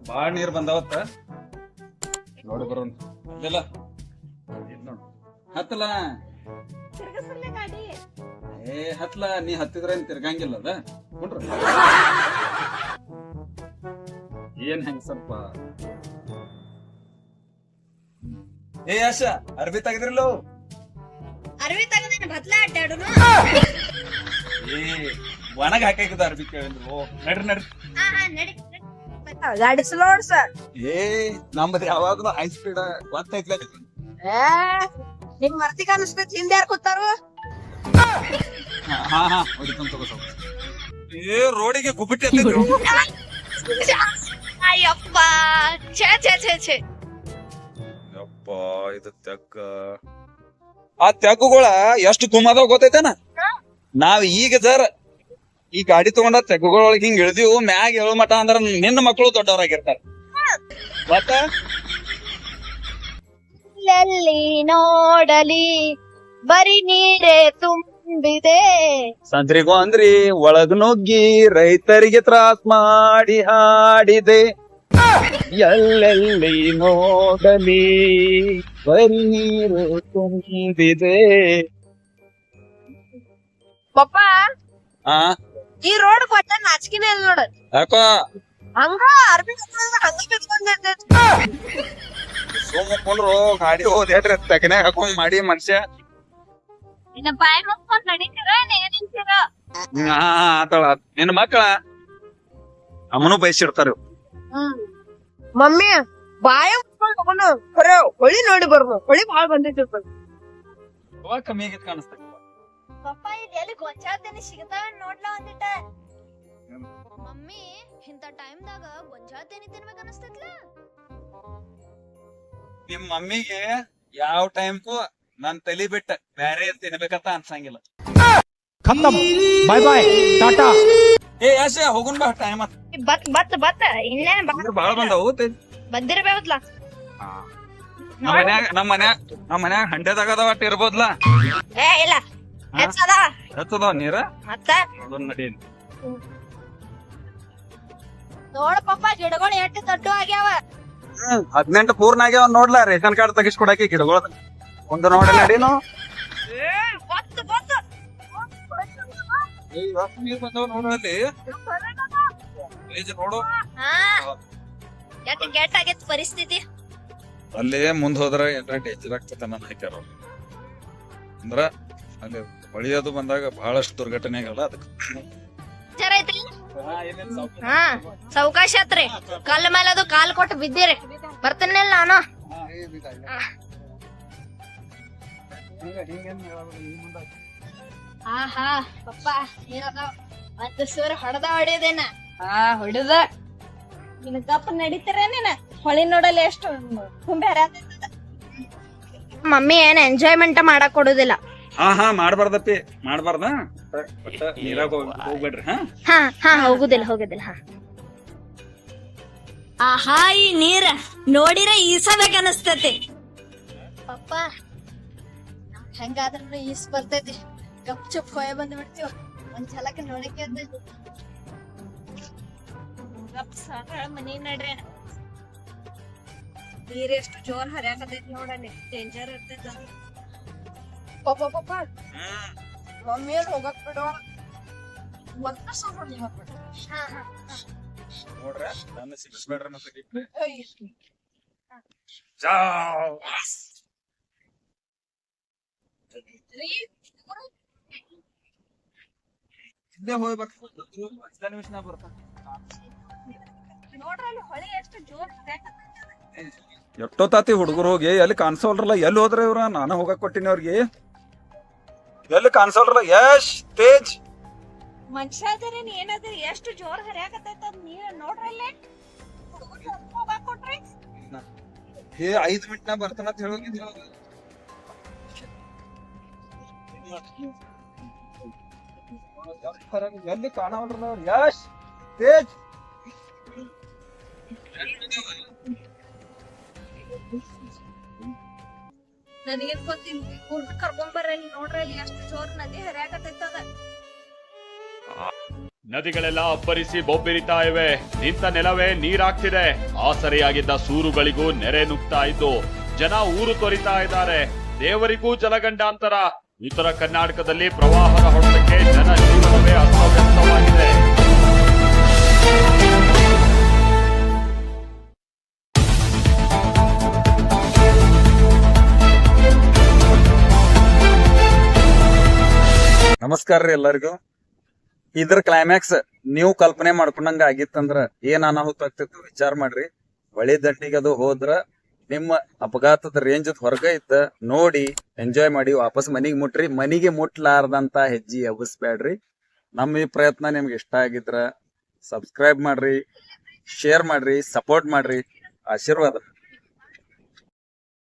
ಬಾಳ ನೀರ್ ಬಂದಾವತ್ತ ನೋಡಿ ಬರೋಣ ಅಲ್ಲಿಲ್ಲ ನೋಡ್ ಹತ್ತಲ ಹತ್ಲ ನೀ ಹತ್ತಿದ್ರೆ ಏನ್ ತಿರ್ಗಂಗಿಲ್ಲ ಅದ ನೋಡ್ರಿ ಏನ್ ಹೆಂಗ್ ಸ್ವಲ್ಪ ಆಶ ಅರ್ಬಿ ತೆಗದ್ರಿಲ್ಲ ಅರ್ವಿ ತಗದೇನ ಬದ್ಲ ಅಡ್ಡಾಡುನು ಒಣಗ ಹಾಕಿದ ಅರ್ಬಿ ಕೇಳಿದ್ರು ನಡ್ರಿ ನಡ್ರಿ ನಡಿ ಗಾಡಿ ಸ್ಲೋಡ್ ಸರ್ ನಮ್ಮದು ಯಾವಾಗ್ಲೂ ಹೈ ಸ್ಪೀಡ್ ಗೊತ್ತೈತ್ಲ ನಿಮ್ ಮರ್ತಿ ಕಾಣಿಸ್ತೈತಿ ಹಿಂದೆ ಯಾರು ಕೂತಾರು ಹಾ ಹೊಡಿಕೊಂಡ್ ತಗೋ ರೋಡಿಗೆ ಗುಬ್ಬಿಟ್ಟಿ ಅಯ್ಯಪ್ಪ ಛೇ ಛೇ ಛೇ ಛೇ ಯಪ್ಪ ಇದು ತೆಗ್ಗ ಆ ತೆಗ್ಗುಗಳ ಎಷ್ಟು ತುಮ್ಮದಾವ ಗೊತ್ತೈತೇನ ನಾವ್ ಈಗ ಸರ್ ಈ ಗಾಡಿ ತಗೊಂಡ ತೆಗ್ಗುಗಳೊಳಗೆ ಹಿಂಗ್ ಇಳ್ದಿವು ಮ್ಯಾಗ ಏಳು ಮಠ ಅಂದ್ರ ನಿನ್ನ ಮಕ್ಕಳು ದೊಡ್ಡವರಾಗಿರ್ತಾರ ಮತ್ತ ಎಲ್ಲಿ ನೋಡಲಿ ಬರೀ ನೀರೇ ತುಂಬಿದೆ ಸಂತ್ರಿಗೂ ಅಂದ್ರಿ ಒಳಗ್ ನುಗ್ಗಿ ರೈತರಿಗೆ ತ್ರಾಸ್ ಮಾಡಿ ಹಾಡಿದೆ ಎಲ್ಲೆಲ್ಲಿ ನೋಡಲಿ ಬರೀ ನೀರು ತುಂಬಿದೆ ಪಪ್ಪ ಆ ಈ ರೋಡ್ ಕೊಟ್ಟ ನಾಚಿಕಿನೇ ಇಲ್ಲ ನೋಡ ಯಾಕೋ ಹಂಗ ಅರ್ಬಿ ಹಂಗ ಬಿದ್ಕೊಂಡ್ ಸೋಮಕೊಂಡ್ರು ಗಾಡಿ ಹೋದೇಟ್ರಿ ತಗನ್ಯಾಗ ಹಾಕೊಂಡ್ ಮಾಡಿ ಮನುಷ್ಯ ಇನ್ನ ಬಾಯ್ ಮುಚ್ಕೊಂಡ್ ನಡೀತೀರ ಏನಿಂತೀರ ಆತಳ ನಿನ್ನ ಮಕ್ಕಳ ಅಮ್ಮನು ಬಯಸಿರ್ತಾರ ಮಮ್ಮಿ ಬಾಯ ತಗೊಂಡು ಹೊರೆ ಹೊಳಿ ನೋಡಿ ಬರ್ನು ಹೊಳಿ ಬಾಳ ಬಂದಿರ್ತಾರ ಕಮ್ಮಿ ಆಗೈತ್ ಕಾಣಿಸ್ತ ಪಪ್ಪ ಇದು ಎಲ್ಲಿ ಗೊಂಜಾಳ್ತೇನೆ ಸಿಗತಾವ ನೋಡ್ಲ ಒಂದಿಟ ಮಮ್ಮಿ ಇಂತ ಟೈಮ್ದಾಗ ಗೊಂಜಾಳ್ತೇನೆ ತಿನ್ಬೇಕ ಅನಸ್ತೈತ್ಲ ನಿಮ್ ಮಮ್ಮಿಗೆ ಯಾವ ಟೈಮ್ಗೂ ನನ್ ತಲಿ ಬಿಟ್ಟ ಬ್ಯಾರೆ ತಿನ್ಬೇಕಂತ ಅನ್ಸಂಗಿಲ್ಲ ಖತಮ್ ಬಾಯ್ ಬಾಯ್ ಟಾಟಾ ಆಶ ಹೋಗುನ್ ಬಾ ಟೈಮ್ ಬತ್ ಇನ್ನೇನ್ ಬಾಳ ಬಂದವು ಬಂದಿರ್ಬೇಕಲ್ಲ ನಮ್ಮ ಮನ್ಯಾಗ ಹಂಡೆದಾಗ ಅದಾವ ಅಟ್ ಇರ್ಬೋದ್ಲ ಇಲ್ಲ ಹೆಚ್ಚದ ಹತ್ತದವ ನೀರ ಮತ್ತ ಅದನ್ನ ನಡಿ ನೋಡ ಪಪ್ಪ ಗಿಡಗಳು ಎಷ್ಟು ದೊಡ್ಡ ಆಗ್ಯಾವ 18 ಪೂರ್ಣ ಆಗ್ಯಾವ ನೋಡ್ಲಾ ರೇಷನ್ ಕಾರ್ಡ್ ತೆಗಿಸ್ಕೊಡಾಕಿ ಗಿಡಗಳ ಒಂದು ನೋಡಿ ನಡೀನು ನೀರ್ ಬಂದವ ನೋಡಲ್ಲಿ ನೋಡು ಕೆಟ್ಟ ಆಗೈತ್ ಪರಿಸ್ಥಿತಿ ಅಲ್ಲೇ ಮುಂದ್ ಹೋದ್ರ ಏನ್ರ ಡೇಂಜರ್ ಆಗ್ತದ ನನ್ನ ಹಾಕ್ಯಾರ ಅಂದ್ರ ಅಲ್ಲಿ ಹೊಳಿಯೋದು ಬಂದಾಗ ಬಹಳಷ್ಟು ದುರ್ಘಟನೆ ಆಗಲ್ಲ ಅದಕ್ಕೆ ಐತ್ರಿ ಹಾ ಸಾವಕಾಶ ಆತ್ರಿ ಕಲ್ಲ ಮೇಲೆ ಅದು ಕಾಲ್ ಕೊಟ್ಟು ಬಿದ್ದೀರಿ ಬರ್ತೇನಿಲ್ಲ ನಾನು ಆಹಾ ಪಪ್ಪ ಏನದ ಮತ್ತೆ ಸೂರ್ ಹೊಡೆದ ಹೊಡಿಯೋದೇನ ಹೊಡಿದ ನಿನ್ ಗಪ್ಪ ನಡೀತೀರ ನೀನ ಹೊಳಿ ನೋಡಲ್ಲ ಎಷ್ಟು ತುಂಬ್ಯಾರ ಮಮ್ಮಿ ಏನ್ ಎಂಜಾಯ್ಮೆಂಟ್ ಮಾಡಕ್ ಕೊಡುದಿಲ್ಲ ಹಾ ಮಾಡ್ಬಾರ್ದಪ್ಪಿ ಮಾಡ್ಬಾರ್ದ ಬಟ್ ನೀರಾಗ ಹೋಗ್ಬೇಡ್ರಿ ಹಾ ಹೋಗುದಿಲ್ಲ ಆಹಾ ಈ ನೀರ ನೋಡಿರ ಈಸಬೇಕ ಅನಸ್ತತಿ ಪಪ್ಪ ಹೆಂಗಾದ್ರೂ ಈಸ್ ಬರ್ತೈತಿ ಗಪ್ ಚುಪ್ ಹೊಯ ಬಂದ್ ಬಿಡ್ತೀವ ಒಂದ್ ಛಲಕ ನೋಡಕ್ಕೆ ಗಪ್ ಸಾಕ ಮನಿ ನಡ್ರಿ ನೀರ್ ಎಷ್ಟು ಜೋರ್ ಹರಿಯಾಕತೈತಿ ನೋಡಲ್ಲಿ ಡೇಂಜರ್ ಇರ್ತೈತ ಪಪ್ಪ ಮಮ್ಮಿ ಏನ್ ಹೋಗಕ್ ಬಿಡುವ ಮತ್ತೆ ಸಾಂಬಾರ್ ಹಾಕ್ಬಿಡು ನೋಡ್ರ ನನ್ನ ಸಿಗಿಸ್ಬೇಡ್ರಿ ಮತ್ತೆ ಹಿಂದೆ ಹೋಗ್ಬೇಕು 10 ನಿಮಿಷ ಬರ್ತಾನೆ ನೋಡ್ರಲ್ಲಿ ಹೊಳಿ ಎಷ್ಟು ಜೋರ್ ಎಷ್ಟೊತ್ತಾತಿ ಹುಡುಗರು ಹೋಗಿ ಎಲ್ಲಿ ಕಾಣಿಸೋಲ್ರಲ್ಲ ಎಲ್ಲಿ ಹೋದ್ರ ಇವ್ರ ನಾನು ಹೋಗಕ್ ಕೊಟ್ಟಿನಿ ಅವ್ರಿಗೆ ಎಲ್ಲಿ ಕಾಣಿಸೋಲ್ರಲ್ಲ ಯಶ್ ತೇಜ್ ಮನುಷ್ಯ ಅದರೇನ್ ಏನಾದ್ರಿ ಎಷ್ಟು ಜೋರ್ ಹರಿಯಾಕತೈತ ನೀರ್ ನೋಡ್ರಲ್ಲೇ ಹೋಗಾಕ್ ಕೊಟ್ರಿ 5 ಮಿನಿಟ್ ನಾ ಬರ್ತಾನ ಅಂತ ಹೇಳೋಗಿದ್ವಿ ಎಲ್ಲಿ ಕಾಣವಲ್ರಲ್ಲ ಅವ್ರು ಯಶ್ ತೇಜ್ ನನಗೇನ್ ಗೊತ್ತಿಲ್ಲ ಕರ್ಕೊಂಡ್ ಬರ್ರಿ ನೋಡ್ರಿ ಅಲ್ಲಿ ಎಷ್ಟು ಜೋರ್ ನದಿ ಹರಿಯಾಕತೈತದ ನದಿಗಳೆಲ್ಲ ಅಬ್ಬರಿಸಿ ಬೊಬ್ಬಿರಿತಾ ಇವೆ. ನಿಂತ ನೆಲವೇ ನೀರಾಗ್ತಿದೆ. ಆಸರೆಯಾಗಿದ್ದ ಸೂರುಗಳಿಗೂ ನೆರೆ ನುಗ್ತಾ ಇದ್ದು ಜನ ಊರು ತೊರಿತಾ ಇದ್ದಾರೆ. ದೇವರಿಗೂ ಜಲಗಂಡಾಂತರ. ಉತ್ತರ ಕರ್ನಾಟಕದಲ್ಲಿ ಪ್ರವಾಹದ ಹೊಡೆತಕ್ಕೆ ಜನ ಜೀವನವೇ ಅಸ್ತವ್ಯಸ್ತವಾಗಿದೆ. ನಮಸ್ಕಾರ ರೀ ಎಲ್ಲರಿಗೂ. ಇದ್ರ ಕ್ಲೈಮ್ಯಾಕ್ಸ್ ನೀವು ಕಲ್ಪನೆ ಮಾಡ್ಕೊಂಡಂಗ ಆಗಿತ್ತಂದ್ರ ಏನ್ ಅನಾಹುತ ಆಗ್ತಿತ್ತು ವಿಚಾರ ಮಾಡ್ರಿ. ಹೊಳಿ ದಂಡಿಗೆ ಅದು ಹೋದ್ರ ನಿಮ್ಮ ಅಪಘಾತದ ರೇಂಜ್ ಹೊರಗ ಇದ್ದ ನೋಡಿ ಎಂಜಾಯ್ ಮಾಡಿ ವಾಪಸ್ ಮನಿಗ್ ಮುಟ್ರಿ. ಮನಿಗೆ ಮುಟ್ಲಾರ್ದಂತ ಹೆಜ್ಜೆ ಎಬ್ಬಿಸ್ಬೇಡ್ರಿ. ನಮ್ಮ ಈ ಪ್ರಯತ್ನ ನಿಮ್ಗೆ ಇಷ್ಟ ಆಗಿದ್ರ ಸಬ್ಸ್ಕ್ರೈಬ್ ಮಾಡ್ರಿ, ಶೇರ್ ಮಾಡ್ರಿ, ಸಪೋರ್ಟ್ ಮಾಡ್ರಿ. ಆಶೀರ್ವಾದ.